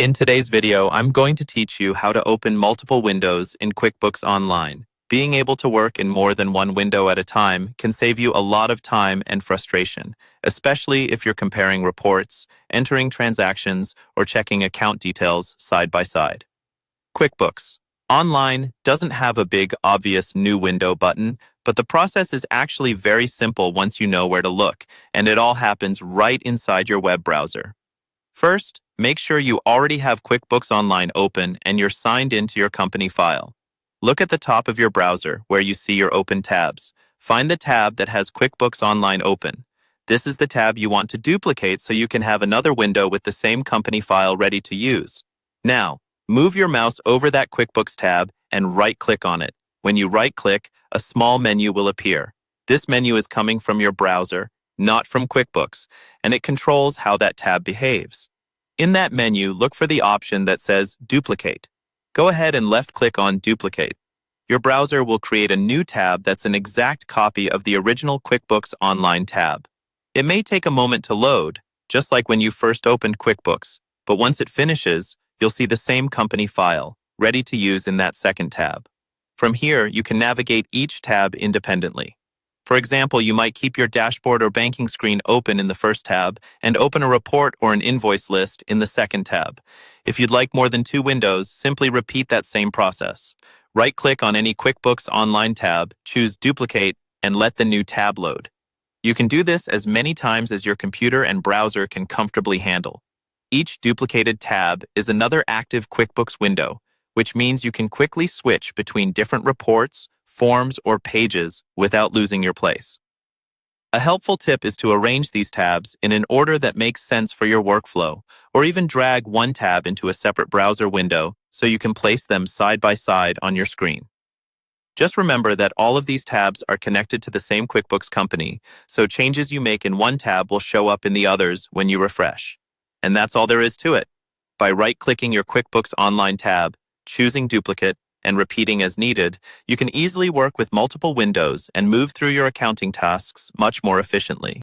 In today's video, I'm going to teach you how to open multiple windows in QuickBooks Online. Being able to work in more than one window at a time can save you a lot of time and frustration, especially if you're comparing reports, entering transactions, or checking account details side by side. QuickBooks Online doesn't have a big, obvious new window button, but the process is actually very simple once you know where to look, and it all happens right inside your web browser. First, make sure you already have QuickBooks Online open and you're signed into your company file. Look at the top of your browser where you see your open tabs. Find the tab that has QuickBooks Online open. This is the tab you want to duplicate so you can have another window with the same company file ready to use. Now, move your mouse over that QuickBooks tab and right-click on it. When you right-click, a small menu will appear. This menu is coming from your browser, not from QuickBooks, and it controls how that tab behaves. In that menu, look for the option that says Duplicate. Go ahead and left-click on Duplicate. Your browser will create a new tab that's an exact copy of the original QuickBooks Online tab. It may take a moment to load, just like when you first opened QuickBooks, but once it finishes, you'll see the same company file, ready to use in that second tab. From here, you can navigate each tab independently. For example, you might keep your dashboard or banking screen open in the first tab and open a report or an invoice list in the second tab. If you'd like more than two windows, simply repeat that same process. Right-click on any QuickBooks Online tab, choose Duplicate, and let the new tab load. You can do this as many times as your computer and browser can comfortably handle. Each duplicated tab is another active QuickBooks window, which means you can quickly switch between different reports, forms, or pages without losing your place. A helpful tip is to arrange these tabs in an order that makes sense for your workflow, or even drag one tab into a separate browser window so you can place them side by side on your screen. Just remember that all of these tabs are connected to the same QuickBooks company, so changes you make in one tab will show up in the others when you refresh. And that's all there is to it. By right-clicking your QuickBooks Online tab, choosing Duplicate, and repeating as needed, you can easily work with multiple windows and move through your accounting tasks much more efficiently.